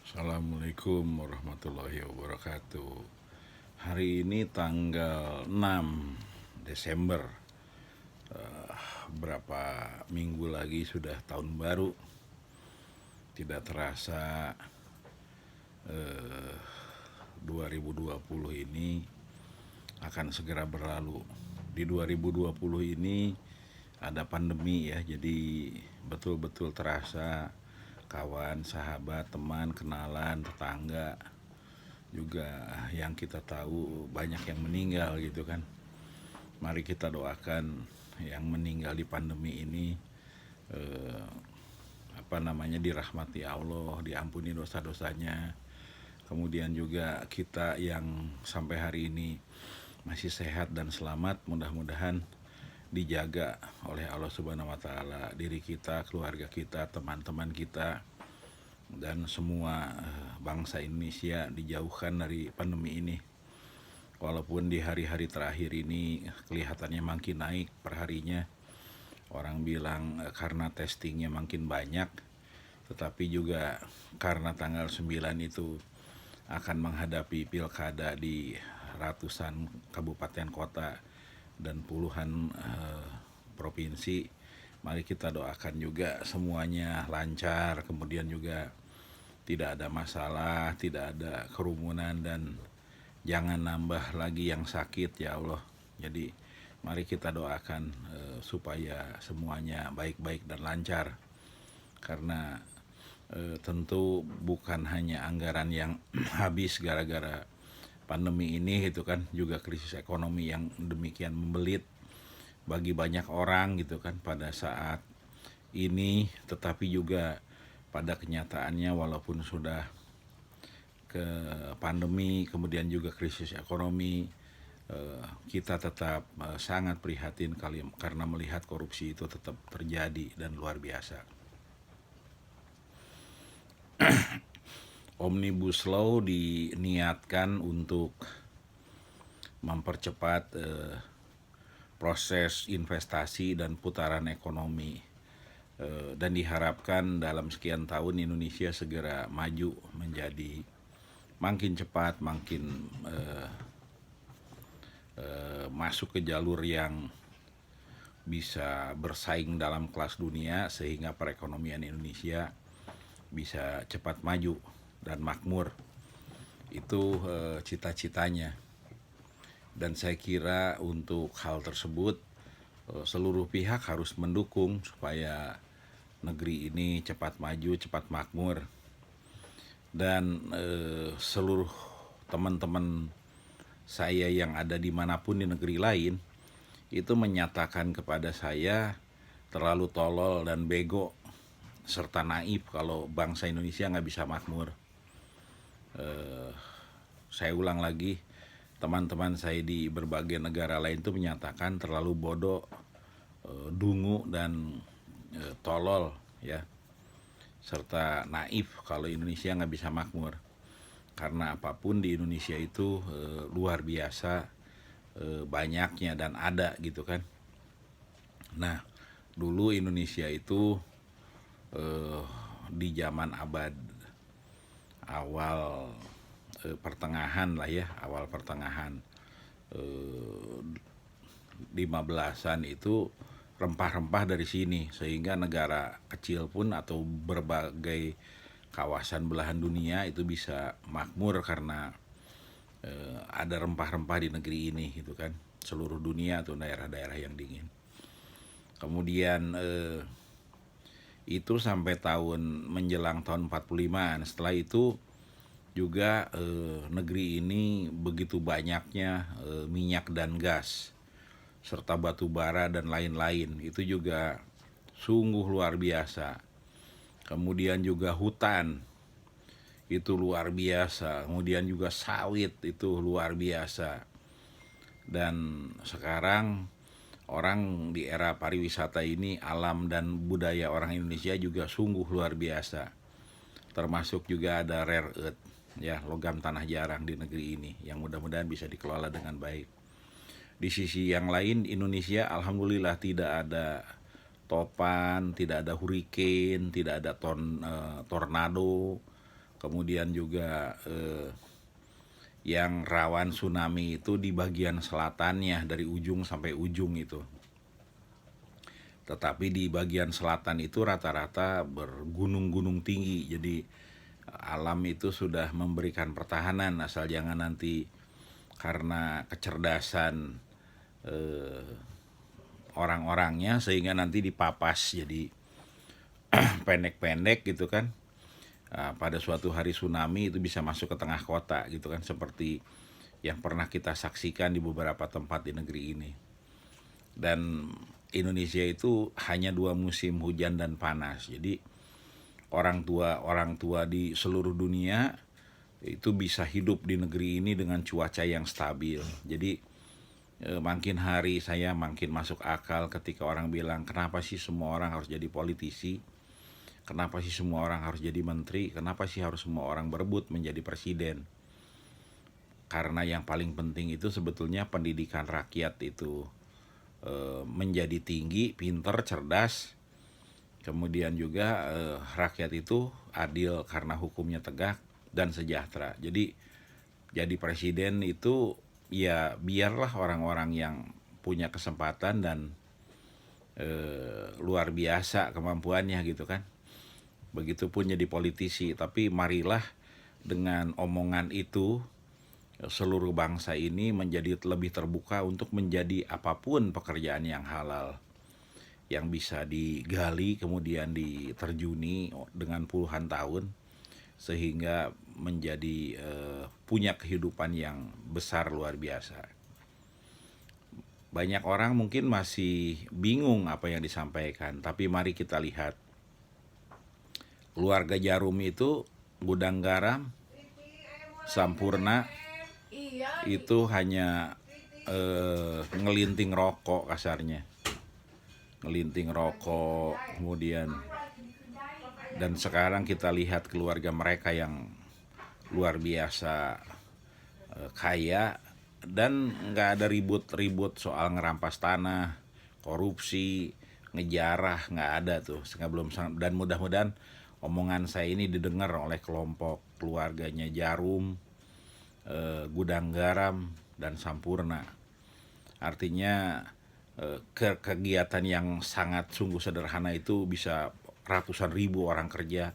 Assalamualaikum warahmatullahi wabarakatuh. Hari ini tanggal 6 Desember. Berapa minggu lagi sudah tahun baru. Tidak terasa 2020 ini akan segera berlalu. Di 2020 ini ada pandemi ya, jadi betul-betul terasa kawan, sahabat, teman, kenalan, tetangga juga yang kita tahu banyak yang meninggal gitu kan. Mari kita doakan yang meninggal di pandemi ini eh, dirahmati Allah, diampuni dosa-dosanya. Kemudian juga kita yang sampai hari ini masih sehat dan selamat, mudah-mudahan dijaga oleh Allah Subhanahu wa taala, diri kita, keluarga kita, teman-teman kita dan semua bangsa Indonesia dijauhkan dari pandemi ini. Walaupun di hari-hari terakhir ini kelihatannya makin naik perharinya. Orang bilang karena testingnya makin banyak, tetapi juga karena tanggal 9 itu akan menghadapi pilkada di ratusan kabupaten kota dan puluhan provinsi. Mari kita doakan juga semuanya lancar, kemudian juga tidak ada masalah, tidak ada kerumunan, dan jangan nambah lagi yang sakit ya Allah. Jadi mari kita doakan supaya semuanya baik-baik dan lancar. Karena tentu bukan hanya anggaran yang habis gara-gara pandemi ini gitu kan, juga krisis ekonomi yang demikian membelit bagi banyak orang gitu kan pada saat ini, tetapi juga pada kenyataannya walaupun sudah ke pandemi kemudian juga krisis ekonomi, kita tetap sangat prihatin karena melihat korupsi itu tetap terjadi dan luar biasa. Omnibus Law diniatkan untuk mempercepat proses investasi dan putaran ekonomi, dan diharapkan dalam sekian tahun Indonesia segera maju menjadi makin cepat, makin masuk ke jalur yang bisa bersaing dalam kelas dunia, sehingga perekonomian Indonesia bisa cepat maju dan makmur. Itu cita-citanya. Dan saya kira untuk hal tersebut seluruh pihak harus mendukung supaya negeri ini cepat maju, cepat makmur. Dan seluruh teman-teman saya yang ada dimanapun di negeri lain itu menyatakan kepada saya terlalu tolol dan bego serta naif kalau bangsa Indonesia nggak bisa makmur. Saya ulang lagi, teman-teman saya di berbagai negara lain itu menyatakan terlalu bodoh, dungu dan tolol ya, serta naif kalau Indonesia nggak bisa makmur. Karena apapun di Indonesia itu luar biasa banyaknya dan ada gitu kan. Nah, dulu Indonesia itu di zaman abad awal pertengahan lah ya, awal pertengahan 15-an itu rempah-rempah dari sini, sehingga negara kecil pun atau berbagai kawasan belahan dunia itu bisa makmur karena ada rempah-rempah di negeri ini gitu kan, seluruh dunia atau daerah-daerah yang dingin. Kemudian itu sampai tahun menjelang tahun 45-an. Setelah itu juga negeri ini begitu banyaknya minyak dan gas serta batu bara dan lain-lain, itu juga sungguh luar biasa. Kemudian juga hutan itu luar biasa, kemudian juga sawit itu luar biasa. Dan sekarang orang di era pariwisata ini, alam dan budaya orang Indonesia juga sungguh luar biasa. Termasuk juga ada rare earth ya, logam tanah jarang di negeri ini yang mudah-mudahan bisa dikelola dengan baik. Di sisi yang lain, Indonesia alhamdulillah tidak ada topan, tidak ada hurricane, tidak ada tornado, kemudian juga yang rawan tsunami itu di bagian selatannya dari ujung sampai ujung itu. Tetapi di bagian selatan itu rata-rata bergunung-gunung tinggi, jadi alam itu sudah memberikan pertahanan, asal jangan nanti karena kecerdasan orang-orangnya sehingga nanti dipapas jadi pendek-pendek gitu kan. Pada suatu hari tsunami itu bisa masuk ke tengah kota gitu kan, seperti yang pernah kita saksikan di beberapa tempat di negeri ini. Dan Indonesia itu hanya 2 musim, hujan dan panas. Jadi orang tua di seluruh dunia itu bisa hidup di negeri ini dengan cuaca yang stabil. Jadi makin hari saya makin masuk akal ketika orang bilang, kenapa sih semua orang harus jadi politisi? Kenapa sih semua orang harus jadi menteri? Kenapa sih harus semua orang berebut menjadi presiden? Karena yang paling penting itu sebetulnya pendidikan rakyat itu menjadi tinggi, pinter, cerdas. Kemudian juga rakyat itu adil karena hukumnya tegak dan sejahtera. Jadi presiden itu ya biarlah orang-orang yang punya kesempatan dan luar biasa kemampuannya gitu kan. Begitupun jadi politisi, tapi marilah dengan omongan itu seluruh bangsa ini menjadi lebih terbuka untuk menjadi apapun pekerjaan yang halal, yang bisa digali kemudian diterjuni dengan puluhan tahun sehingga menjadi punya kehidupan yang besar luar biasa. Banyak orang mungkin masih bingung apa yang disampaikan, tapi mari kita lihat. Keluarga Djarum itu, Gudang Garam, Sampurna, itu hanya ngelinting rokok kasarnya. Ngelinting rokok, kemudian. Dan sekarang kita lihat keluarga mereka yang luar biasa kaya, dan nggak ada ribut-ribut soal ngerampas tanah, korupsi, ngejarah, nggak ada tuh. Dan mudah-mudahan omongan saya ini didengar oleh kelompok keluarganya Djarum, Gudang Garam, dan Sampurna. Artinya kegiatan yang sangat sungguh sederhana itu bisa ratusan ribu orang kerja,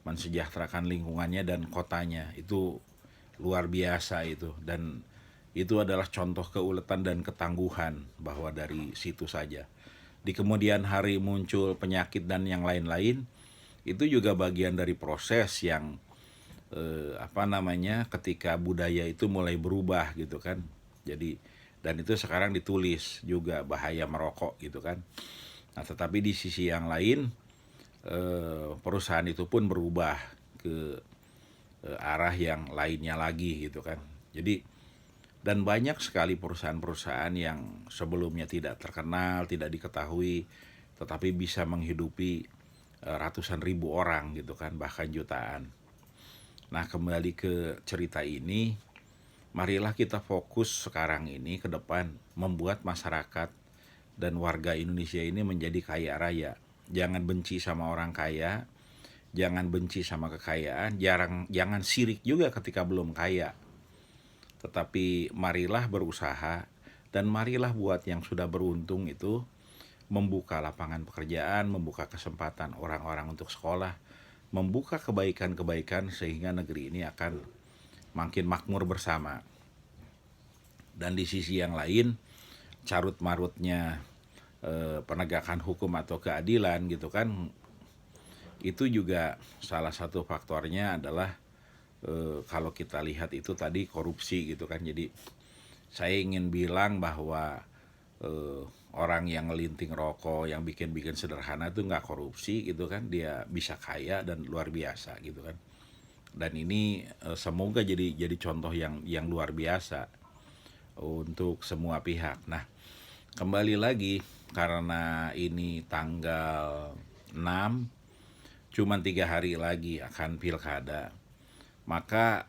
mensejahterakan lingkungannya dan kotanya. Itu luar biasa itu, dan itu adalah contoh keuletan dan ketangguhan bahwa dari situ saja. Di kemudian hari muncul penyakit dan yang lain-lain, itu juga bagian dari proses yang ketika budaya itu mulai berubah gitu kan. Jadi, dan itu sekarang ditulis juga bahaya merokok gitu kan. Nah, tetapi di sisi yang lain perusahaan itu pun berubah ke arah yang lainnya lagi gitu kan. Jadi, dan banyak sekali perusahaan-perusahaan yang sebelumnya tidak terkenal, tidak diketahui, tetapi bisa menghidupi ratusan ribu orang gitu kan, bahkan jutaan. Nah, kembali ke cerita ini, marilah kita fokus sekarang ini ke depan membuat masyarakat dan warga Indonesia ini menjadi kaya raya. Jangan benci sama orang kaya, jangan benci sama kekayaan, jangan sirik juga ketika belum kaya. Tetapi marilah berusaha, dan marilah buat yang sudah beruntung itu membuka lapangan pekerjaan, membuka kesempatan orang-orang untuk sekolah, membuka kebaikan-kebaikan sehingga negeri ini akan makin makmur bersama. Dan di sisi yang lain, carut-marutnya penegakan hukum atau keadilan gitu kan, itu juga salah satu faktornya adalah kalau kita lihat itu tadi korupsi gitu kan. Jadi saya ingin bilang bahwa orang yang ngelinting rokok, yang bikin sederhana itu nggak korupsi gitu kan, dia bisa kaya dan luar biasa gitu kan. Dan ini semoga jadi contoh yang luar biasa untuk semua pihak. Nah, kembali lagi, karena ini tanggal 6, cuman 3 hari lagi akan pilkada, maka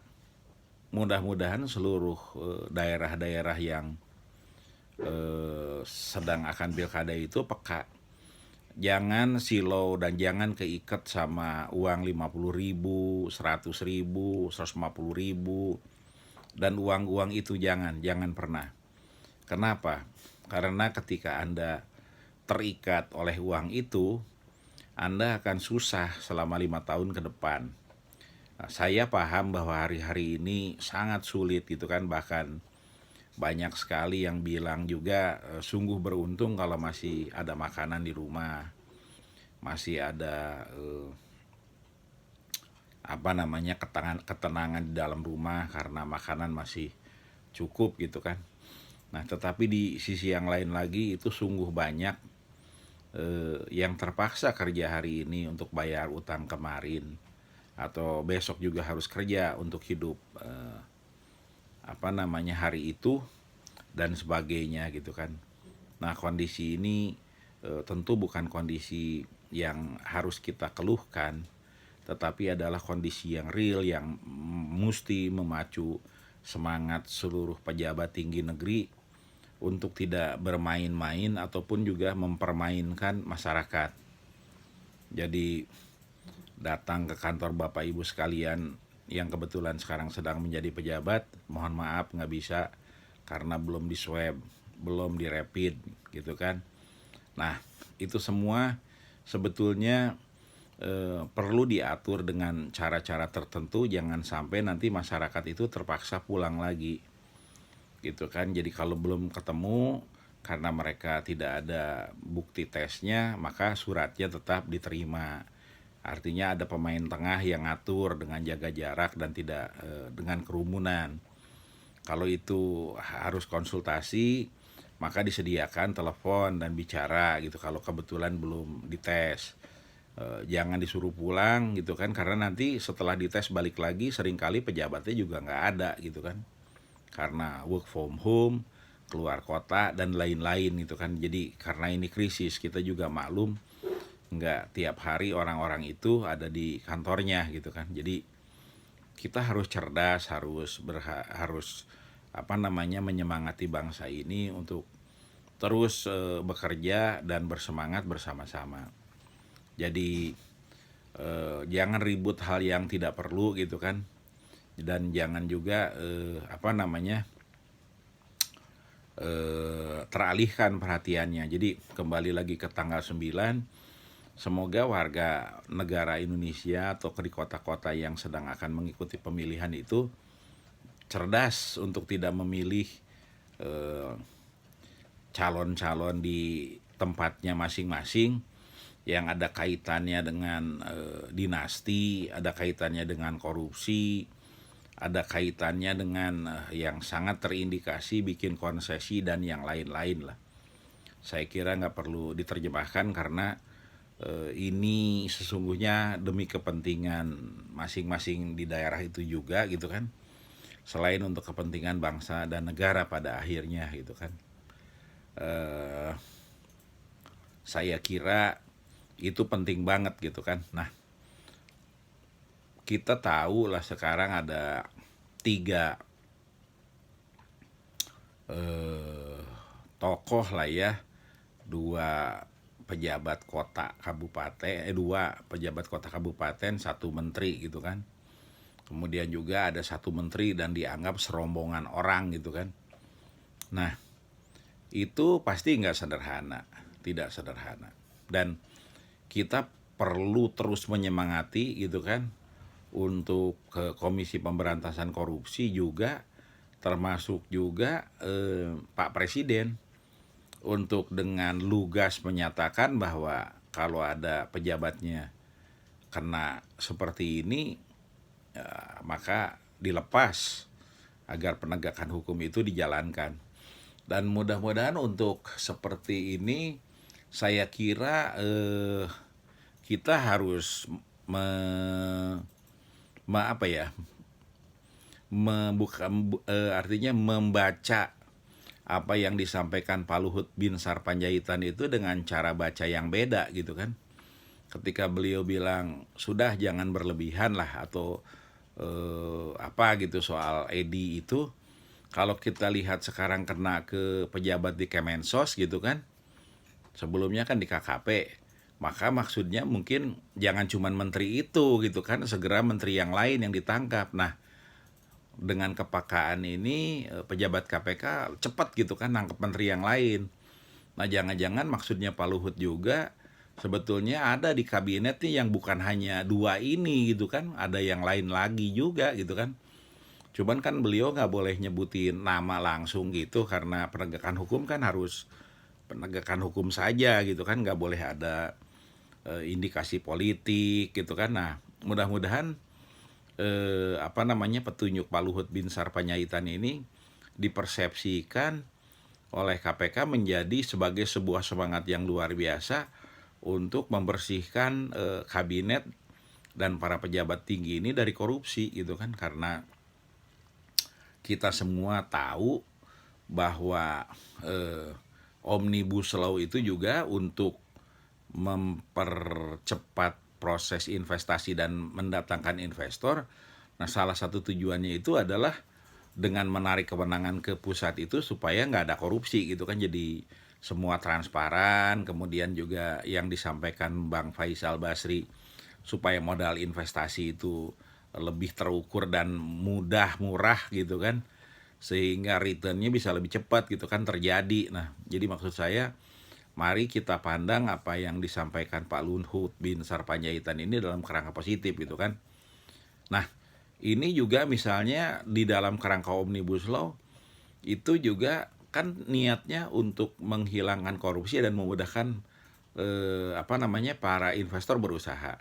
mudah-mudahan seluruh daerah-daerah yang sedang akan pilkada itu peka Jangan silau dan jangan keikat sama uang 50.000, 100.000, 150.000, dan uang-uang itu jangan pernah. Kenapa? Karena ketika Anda terikat oleh uang itu, Anda akan susah selama 5 tahun ke depan. Nah, saya paham bahwa hari-hari ini sangat sulit gitu kan, bahkan banyak sekali yang bilang juga sungguh beruntung kalau masih ada makanan di rumah, masih ada ketenangan di dalam rumah karena makanan masih cukup gitu kan. Nah, tetapi di sisi yang lain lagi itu sungguh banyak yang terpaksa kerja hari ini untuk bayar utang kemarin, atau besok juga harus kerja untuk hidup hari itu dan sebagainya gitu kan. Nah, kondisi ini tentu bukan kondisi yang harus kita keluhkan, tetapi adalah kondisi yang real yang mesti memacu semangat seluruh pejabat tinggi negeri untuk tidak bermain-main ataupun juga mempermainkan masyarakat. Jadi datang ke kantor Bapak Ibu sekalian yang kebetulan sekarang sedang menjadi pejabat, mohon maaf nggak bisa karena belum di swab, belum di rapid gitu kan. Nah, itu semua sebetulnya perlu diatur dengan cara-cara tertentu, jangan sampai nanti masyarakat itu terpaksa pulang lagi gitu kan. Jadi kalau belum ketemu karena mereka tidak ada bukti tesnya, maka suratnya tetap diterima. Artinya ada pemain tengah yang ngatur dengan jaga jarak dan tidak dengan kerumunan. Kalau itu harus konsultasi, maka disediakan telepon dan bicara gitu kalau kebetulan belum dites. Jangan disuruh pulang gitu kan, karena nanti setelah dites balik lagi seringkali pejabatnya juga nggak ada gitu kan, karena work from home, keluar kota dan lain-lain gitu kan. Jadi karena ini krisis, kita juga maklum nggak tiap hari orang-orang itu ada di kantornya gitu kan. Jadi kita harus cerdas, harus menyemangati bangsa ini untuk terus bekerja dan bersemangat bersama-sama. Jadi jangan ribut hal yang tidak perlu gitu kan, dan jangan juga teralihkan perhatiannya. Jadi kembali lagi ke tanggal 9, semoga warga negara Indonesia atau di kota-kota yang sedang akan mengikuti pemilihan itu cerdas untuk tidak memilih calon-calon di tempatnya masing-masing yang ada kaitannya dengan dinasti, ada kaitannya dengan korupsi, ada kaitannya dengan yang sangat terindikasi bikin konsesi dan yang lain-lain lah. Saya kira nggak perlu diterjemahkan karena ini sesungguhnya demi kepentingan masing-masing di daerah itu juga gitu kan, selain untuk kepentingan bangsa dan negara pada akhirnya gitu kan. Saya kira itu penting banget gitu kan. Nah, kita tahu lah sekarang ada 3 tokoh lah ya, 2 pejabat kota kabupaten, 2 pejabat kota kabupaten, 1 menteri gitu kan. Kemudian juga ada 1 menteri dan dianggap serombongan orang gitu kan. Nah, itu pasti nggak sederhana, tidak sederhana. Dan kita perlu terus menyemangati gitu kan untuk ke Komisi Pemberantasan Korupsi juga, termasuk juga Pak Presiden, untuk dengan lugas menyatakan bahwa kalau ada pejabatnya kena seperti ini maka dilepas agar penegakan hukum itu dijalankan. Dan mudah-mudahan untuk seperti ini saya kira kita harus artinya membaca apa yang disampaikan Pak Luhut Binsar Panjaitan itu dengan cara baca yang beda gitu kan. Ketika beliau bilang sudah jangan berlebihan lah atau soal Edi itu, kalau kita lihat sekarang kena ke pejabat di Kemensos gitu kan, sebelumnya kan di KKP, Maka maksudnya mungkin jangan cuman menteri itu gitu kan, segera menteri yang lain yang ditangkap. Nah, dengan kepakaan ini pejabat KPK cepat gitu kan nangkep menteri yang lain. Nah, jangan-jangan maksudnya Pak Luhut juga sebetulnya ada di kabinet nih yang bukan hanya dua ini gitu kan, ada yang lain lagi juga gitu kan. Cuman kan beliau nggak boleh nyebutin nama langsung gitu karena penegakan hukum kan harus penegakan hukum saja gitu kan, nggak boleh ada indikasi politik gitu kan. Nah, mudah-mudahan petunjuk Pak Luhut Binsar Panjaitan ini dipersepsikan oleh KPK menjadi sebagai sebuah semangat yang luar biasa untuk membersihkan kabinet dan para pejabat tinggi ini dari korupsi gitu kan, karena kita semua tahu bahwa Omnibus Law itu juga untuk mempercepat proses investasi dan mendatangkan investor. Nah, salah satu tujuannya itu adalah dengan menarik kewenangan ke pusat itu supaya nggak ada korupsi gitu kan, jadi semua transparan. Kemudian juga yang disampaikan Bang Faisal Basri, supaya modal investasi itu lebih terukur dan mudah, murah gitu kan, sehingga returnnya bisa lebih cepat gitu kan terjadi. Nah, jadi maksud saya, mari kita pandang apa yang disampaikan Pak Luhut Binsar Panjaitan ini dalam kerangka positif gitu kan. Nah, ini juga misalnya di dalam kerangka Omnibus Law itu juga kan niatnya untuk menghilangkan korupsi dan memudahkan para investor berusaha.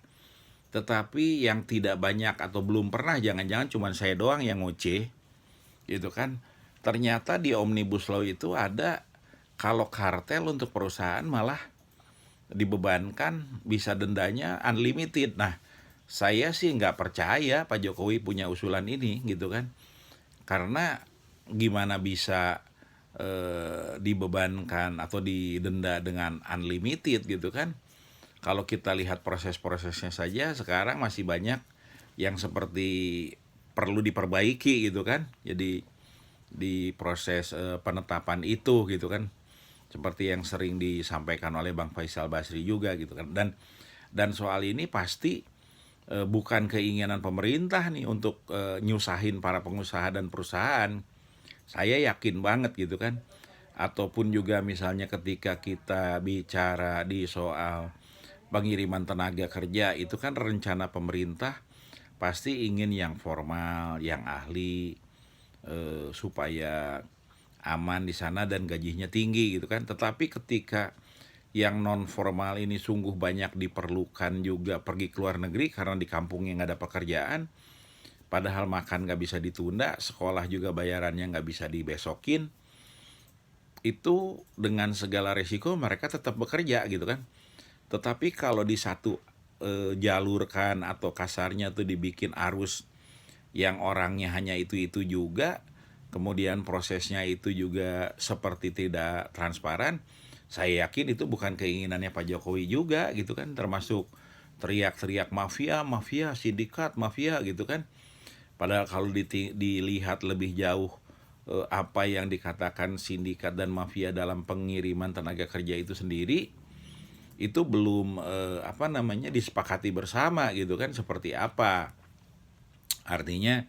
Tetapi yang tidak banyak atau belum pernah, jangan-jangan cuma saya doang yang ngoceh gitu kan. Ternyata di Omnibus Law itu ada kalau kartel untuk perusahaan malah dibebankan bisa dendanya unlimited. Nah, saya sih nggak percaya Pak Jokowi punya usulan ini gitu kan, karena gimana bisa dibebankan atau didenda dengan unlimited gitu kan. Kalau kita lihat proses-prosesnya saja sekarang masih banyak yang seperti perlu diperbaiki gitu kan. Jadi di proses penetapan itu gitu kan, seperti yang sering disampaikan oleh Bang Faisal Basri juga gitu kan. Dan soal ini pasti bukan keinginan pemerintah nih untuk nyusahin para pengusaha dan perusahaan. Saya yakin banget gitu kan. Ataupun juga misalnya ketika kita bicara di soal pengiriman tenaga kerja, itu kan rencana pemerintah pasti ingin yang formal, yang ahli, supaya aman di sana dan gajinya tinggi gitu kan. Tetapi ketika yang non formal ini sungguh banyak diperlukan juga pergi ke luar negeri karena di kampungnya nggak ada pekerjaan, padahal makan nggak bisa ditunda, sekolah juga bayarannya nggak bisa dibesokin, itu dengan segala resiko mereka tetap bekerja gitu kan. Tetapi kalau di satu jalur kan, atau kasarnya tuh dibikin arus yang orangnya hanya itu juga, kemudian prosesnya itu juga seperti tidak transparan, saya yakin itu bukan keinginannya Pak Jokowi juga gitu kan, termasuk teriak-teriak mafia, mafia, sindikat, mafia gitu kan. Padahal kalau dilihat lebih jauh apa yang dikatakan sindikat dan mafia dalam pengiriman tenaga kerja itu sendiri, itu belum disepakati bersama gitu kan, seperti apa. Artinya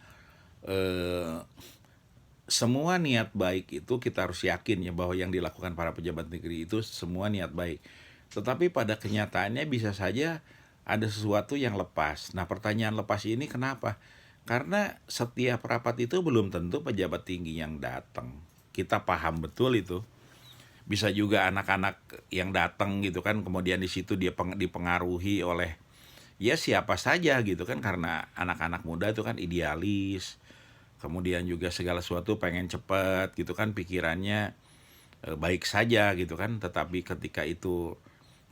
semua niat baik itu kita harus yakin ya bahwa yang dilakukan para pejabat negeri itu semua niat baik. Tetapi pada kenyataannya bisa saja ada sesuatu yang lepas. Nah, pertanyaan lepas ini kenapa? Karena setiap rapat itu belum tentu pejabat tinggi yang datang. Kita paham betul itu. Bisa juga anak-anak yang datang gitu kan, kemudian di situ dia dipengaruhi oleh ya siapa saja gitu kan, karena anak-anak muda itu kan idealis. Kemudian juga segala sesuatu pengen cepet gitu kan, pikirannya baik saja gitu kan. Tetapi ketika itu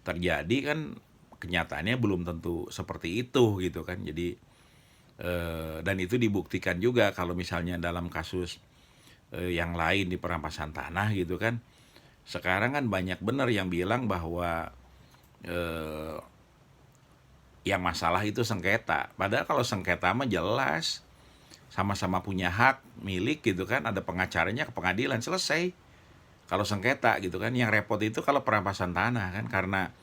terjadi kan kenyataannya belum tentu seperti itu gitu kan. Jadi dan itu dibuktikan juga kalau misalnya dalam kasus yang lain di perampasan tanah gitu kan. Sekarang kan banyak benar yang bilang bahwa yang masalah itu sengketa. Padahal kalau sengketa mah jelas, sama-sama punya hak milik gitu kan, ada pengacaranya ke pengadilan, selesai. Kalau sengketa gitu kan, yang repot itu kalau perampasan tanah kan, karena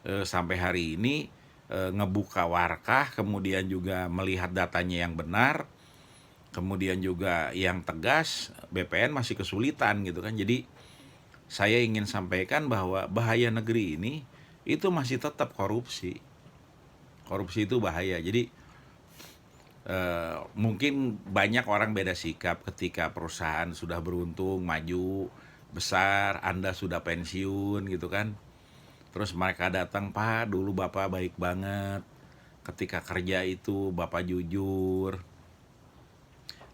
sampai hari ini ngebuka warkah, kemudian juga melihat datanya yang benar, kemudian juga yang tegas, BPN masih kesulitan gitu kan. Jadi saya ingin sampaikan bahwa bahaya negeri ini itu masih tetap korupsi. Korupsi itu bahaya. Jadi mungkin banyak orang beda sikap ketika perusahaan sudah beruntung, maju, besar, Anda sudah pensiun gitu kan. Terus mereka datang, Pak, dulu Bapak baik banget. Ketika kerja itu Bapak jujur,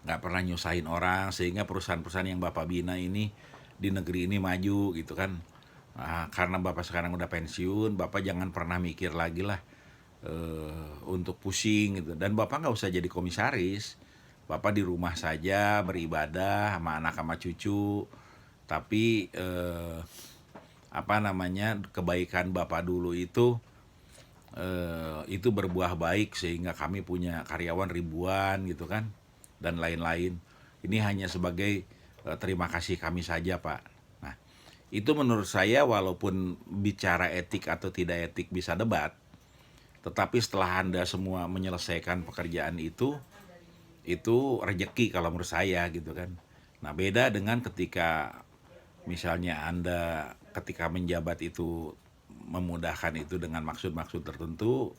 nggak pernah nyusahin orang, sehingga perusahaan-perusahaan yang Bapak bina ini di negeri ini maju gitu kan. Nah, karena Bapak sekarang udah pensiun, Bapak jangan pernah mikir lagi lah untuk pusing gitu. Dan Bapak nggak usah jadi komisaris, Bapak di rumah saja beribadah sama anak sama cucu. Tapi kebaikan Bapak dulu itu berbuah baik sehingga kami punya karyawan ribuan gitu kan, dan lain-lain. Ini hanya sebagai terima kasih kami saja, Pak. Nah, itu menurut saya walaupun bicara etik atau tidak etik bisa debat, tetapi setelah Anda semua menyelesaikan pekerjaan itu rejeki kalau menurut saya gitu kan. Nah, beda dengan ketika misalnya Anda ketika menjabat itu memudahkan itu dengan maksud-maksud tertentu,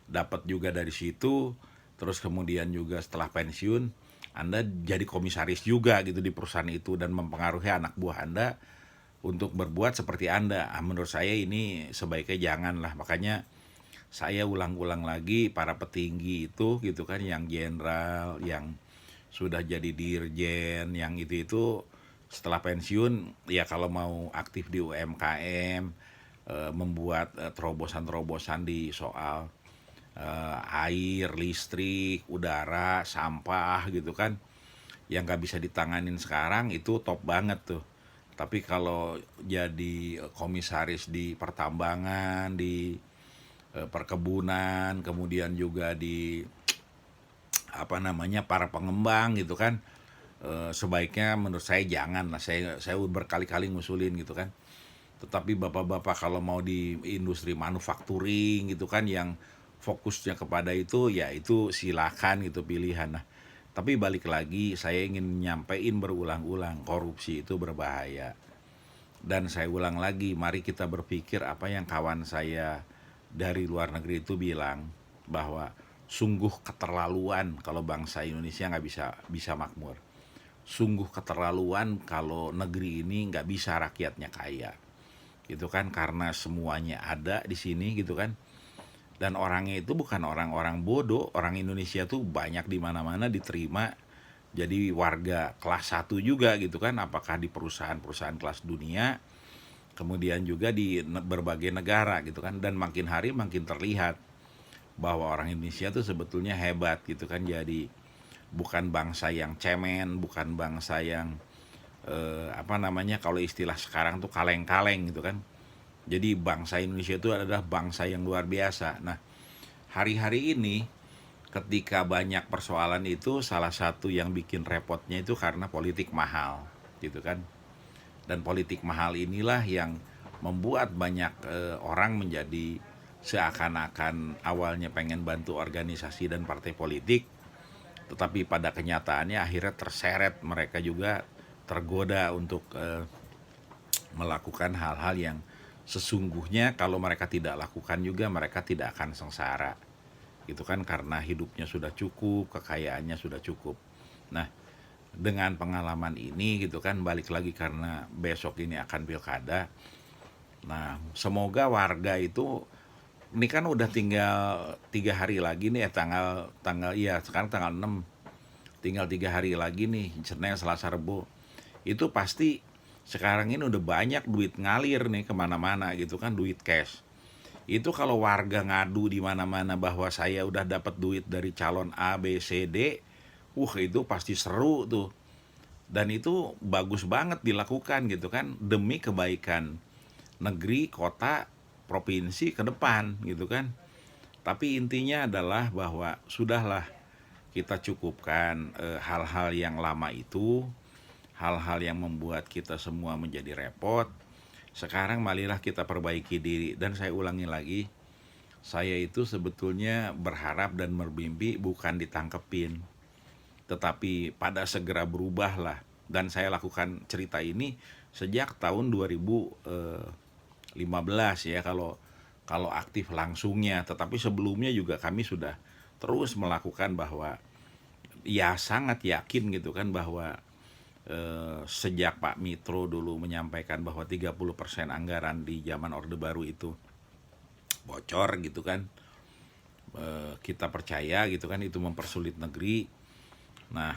dapat juga dari situ, terus kemudian juga setelah pensiun Anda jadi komisaris juga gitu di perusahaan itu dan mempengaruhi anak buah Anda untuk berbuat seperti Anda. Menurut saya ini sebaiknya janganlah. Makanya saya ulang-ulang lagi, para petinggi itu gitu kan, yang jenderal, yang sudah jadi dirjen, yang itu setelah pensiun ya kalau mau aktif di UMKM, membuat terobosan-terobosan di soal air, listrik, udara, sampah gitu kan, yang nggak bisa ditanganin sekarang itu top banget tuh. Tapi kalau jadi komisaris di pertambangan, di perkebunan, kemudian juga di para pengembang gitu kan, sebaiknya menurut saya jangan lah. Saya berkali-kali ngusulin gitu kan. Tetapi bapak-bapak kalau mau di industri manufacturing gitu kan, yang fokusnya kepada itu, ya itu silakan gitu, pilihan. Nah, tapi balik lagi saya ingin nyampein berulang-ulang, korupsi itu berbahaya. Dan saya ulang lagi, mari kita berpikir apa yang kawan saya dari luar negeri itu bilang, bahwa sungguh keterlaluan kalau bangsa Indonesia nggak bisa makmur. Sungguh keterlaluan kalau negeri ini nggak bisa rakyatnya kaya, gitu kan, karena semuanya ada di sini gitu kan. Dan orangnya itu bukan orang-orang bodoh. Orang Indonesia tuh banyak di mana-mana diterima jadi warga kelas 1 juga gitu kan, apakah di perusahaan-perusahaan kelas dunia, kemudian juga di berbagai negara gitu kan. Dan makin hari makin terlihat bahwa orang Indonesia tuh sebetulnya hebat gitu kan. Jadi bukan bangsa yang cemen, bukan bangsa yang kalau istilah sekarang tuh kaleng-kaleng gitu kan. Jadi bangsa Indonesia itu adalah bangsa yang luar biasa. Nah, hari-hari ini ketika banyak persoalan itu, salah satu yang bikin repotnya itu karena politik mahal gitu kan. Dan politik mahal inilah yang membuat banyak orang menjadi seakan-akan awalnya pengen bantu organisasi dan partai politik, tetapi pada kenyataannya akhirnya terseret, mereka juga tergoda untuk melakukan hal-hal yang sesungguhnya kalau mereka tidak lakukan juga mereka tidak akan sengsara gitu kan, karena hidupnya sudah cukup, kekayaannya sudah cukup. Nah, dengan pengalaman ini gitu kan, balik lagi karena besok ini akan pilkada. Nah, semoga warga itu, ini kan udah tinggal 3 hari lagi nih, sekarang tanggal 6, tinggal 3 hari lagi nih, Senin, Selasa, Rabu. Itu pasti sekarang ini udah banyak duit ngalir nih kemana-mana gitu kan, duit cash. Itu kalau warga ngadu di mana-mana bahwa saya udah dapat duit dari calon A, B, C, D, itu pasti seru tuh. Dan itu bagus banget dilakukan gitu kan, demi kebaikan negeri, kota, provinsi ke depan gitu kan. Tapi intinya adalah bahwa sudahlah, kita cukupkan hal-hal yang lama itu, hal-hal yang membuat kita semua menjadi repot. Sekarang marilah kita perbaiki diri. Dan saya ulangi lagi, saya itu sebetulnya berharap dan bermimpi bukan ditangkepin, tetapi pada segera berubahlah. Dan saya lakukan cerita ini sejak tahun 2015 ya, kalau aktif langsungnya. Tetapi sebelumnya juga kami sudah terus melakukan bahwa ya sangat yakin gitu kan bahwa sejak Pak Mitro dulu menyampaikan bahwa 30% anggaran di zaman Orde Baru itu bocor gitu kan, kita percaya gitu kan itu mempersulit negeri. Nah,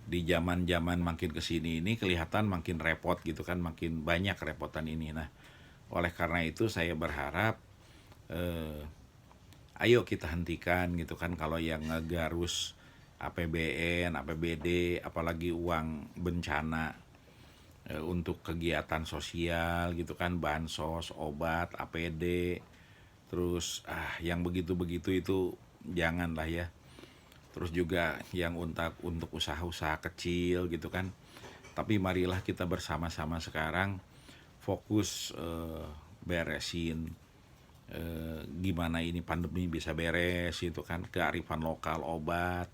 di zaman-zaman makin kesini ini kelihatan makin repot gitu kan, makin banyak kerepotan ini. Nah, oleh karena itu saya berharap ayo kita hentikan gitu kan kalau yang ngegarus APBN, APBD, apalagi uang bencana untuk kegiatan sosial gitu kan, bansos, obat, APD, terus yang begitu-begitu itu janganlah ya. Terus juga yang untuk usaha-usaha kecil gitu kan. Tapi marilah kita bersama-sama sekarang fokus beresin gimana ini pandemi bisa beres itu kan, kearifan lokal, obat,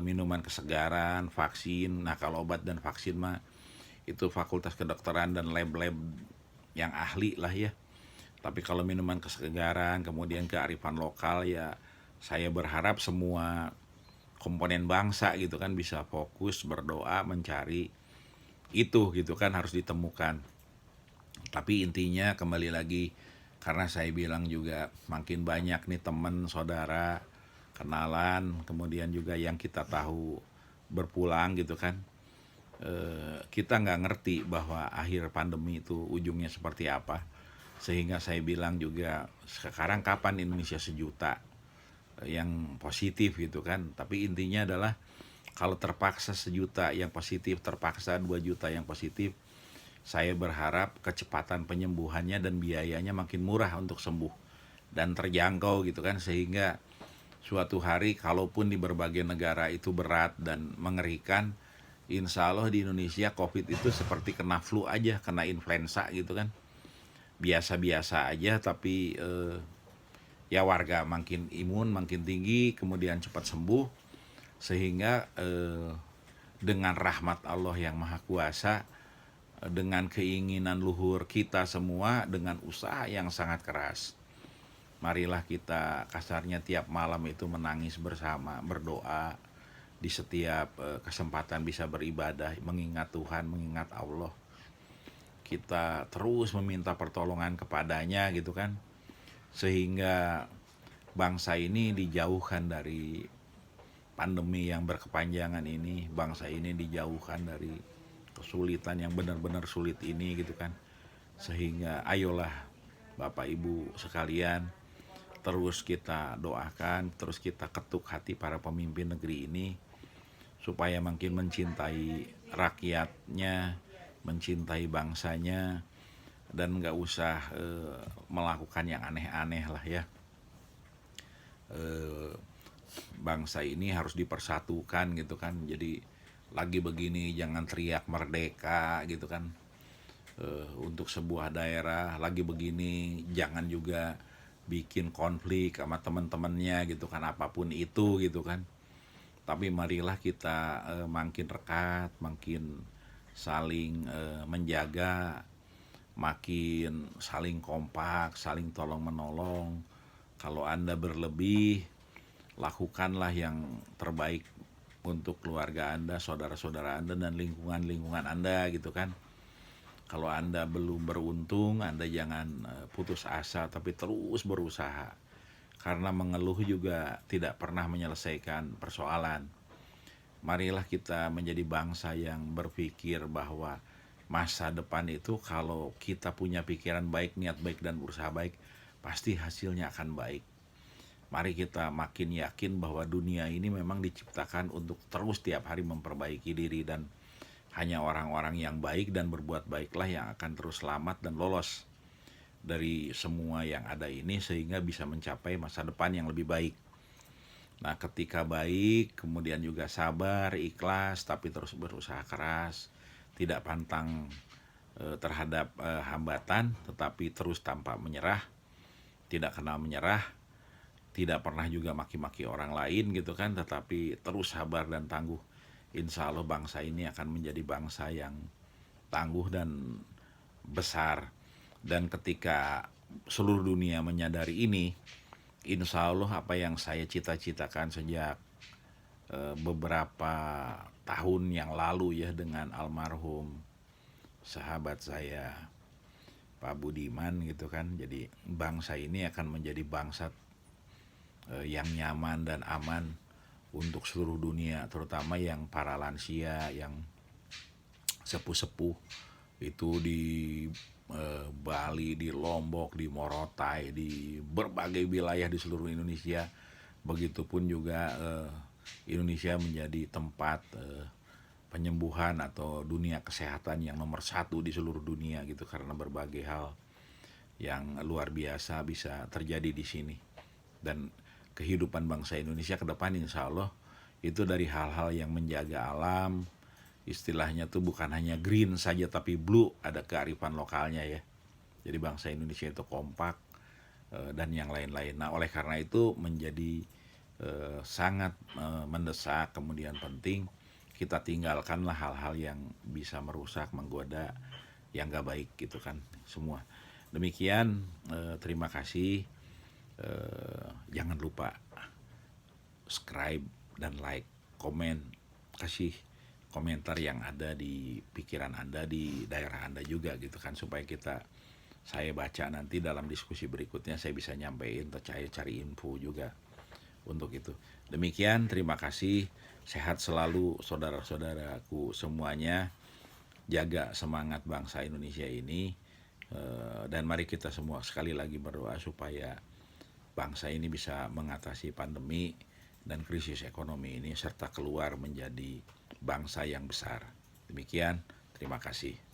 minuman kesegaran, vaksin. Nah, kalau obat dan vaksin mah itu fakultas kedokteran dan lab-lab yang ahli lah ya. Tapi kalau minuman kesegaran, kemudian kearifan lokal ya, saya berharap semua komponen bangsa gitu kan bisa fokus berdoa mencari itu gitu kan, harus ditemukan. Tapi intinya kembali lagi, karena saya bilang juga makin banyak nih teman, saudara, kenalan, kemudian juga yang kita tahu berpulang gitu kan. Kita nggak ngerti bahwa akhir pandemi itu ujungnya seperti apa. Sehingga saya bilang juga sekarang kapan Indonesia sejuta yang positif gitu kan. Tapi intinya adalah kalau terpaksa sejuta yang positif, terpaksa 2 juta yang positif, saya berharap kecepatan penyembuhannya dan biayanya makin murah untuk sembuh dan terjangkau gitu kan, sehingga suatu hari kalaupun di berbagai negara itu berat dan mengerikan, insya Allah di Indonesia COVID itu seperti kena flu aja, kena influenza gitu kan, biasa-biasa aja. Tapi ya warga makin imun, makin tinggi, kemudian cepat sembuh, sehingga dengan rahmat Allah yang Maha Kuasa, dengan keinginan luhur kita semua, dengan usaha yang sangat keras, marilah kita kasarnya tiap malam itu menangis bersama, berdoa, di setiap kesempatan bisa beribadah, mengingat Tuhan, mengingat Allah. Kita terus meminta pertolongan kepadanya gitu kan, sehingga bangsa ini dijauhkan dari pandemi yang berkepanjangan ini, bangsa ini dijauhkan dari kesulitan yang benar-benar sulit ini gitu kan. Sehingga ayolah Bapak Ibu sekalian, terus kita doakan, terus kita ketuk hati para pemimpin negeri ini supaya makin mencintai rakyatnya, mencintai bangsanya, dan nggak usah melakukan yang aneh-aneh lah ya. Bangsa ini harus dipersatukan gitu kan. Jadi lagi begini jangan teriak merdeka gitu kan, untuk sebuah daerah. Lagi begini jangan juga bikin konflik sama teman-temannya gitu kan, apapun itu gitu kan. Tapi marilah kita makin rekat, makin saling menjaga, makin saling kompak, saling tolong menolong. Kalau Anda berlebih, lakukanlah yang terbaik untuk keluarga Anda, saudara-saudara Anda, dan lingkungan-lingkungan Anda gitu kan. Kalau Anda belum beruntung, Anda jangan putus asa, tapi terus berusaha. Karena mengeluh juga tidak pernah menyelesaikan persoalan. Marilah kita menjadi bangsa yang berpikir bahwa masa depan itu kalau kita punya pikiran baik, niat baik, dan berusaha baik, pasti hasilnya akan baik. Mari kita makin yakin bahwa dunia ini memang diciptakan untuk terus tiap hari memperbaiki diri, dan hanya orang-orang yang baik dan berbuat baiklah yang akan terus selamat dan lolos dari semua yang ada ini, sehingga bisa mencapai masa depan yang lebih baik. Nah, ketika baik, kemudian juga sabar, ikhlas, tapi terus berusaha keras, tidak pantang terhadap hambatan, tetapi terus tanpa menyerah, tidak kenal menyerah, tidak pernah juga maki-maki orang lain gitu kan, tetapi terus sabar dan tangguh. Insya Allah bangsa ini akan menjadi bangsa yang tangguh dan besar. Dan ketika seluruh dunia menyadari ini, insya Allah apa yang saya cita-citakan sejak beberapa tahun yang lalu ya, dengan almarhum sahabat saya Pak Budiman gitu kan, jadi bangsa ini akan menjadi bangsa yang nyaman dan aman untuk seluruh dunia, terutama yang para lansia, yang sepuh-sepuh itu di Bali, di Lombok, di Morotai, di berbagai wilayah di seluruh Indonesia. Begitupun juga Indonesia menjadi tempat penyembuhan atau dunia kesehatan yang nomor satu di seluruh dunia gitu, karena berbagai hal yang luar biasa bisa terjadi di sini. Dan kehidupan bangsa Indonesia ke depan insya Allah itu dari hal-hal yang menjaga alam, istilahnya tuh bukan hanya green saja tapi blue, ada kearifan lokalnya ya. Jadi bangsa Indonesia itu kompak dan yang lain-lain. Nah oleh karena itu menjadi sangat mendesak, kemudian penting kita tinggalkanlah hal-hal yang bisa merusak, menggoda, yang gak baik gitu kan semua. Demikian, terima kasih. Jangan lupa subscribe dan like, komen, kasih komentar yang ada di pikiran Anda, di daerah Anda juga gitu kan, supaya saya baca nanti dalam diskusi berikutnya, saya bisa nyampein atau cari info juga untuk itu. Demikian, terima kasih, sehat selalu saudara-saudaraku semuanya, jaga semangat bangsa Indonesia ini, dan mari kita semua sekali lagi berdoa supaya bangsa ini bisa mengatasi pandemi dan krisis ekonomi ini, serta keluar menjadi bangsa yang besar. Demikian, terima kasih.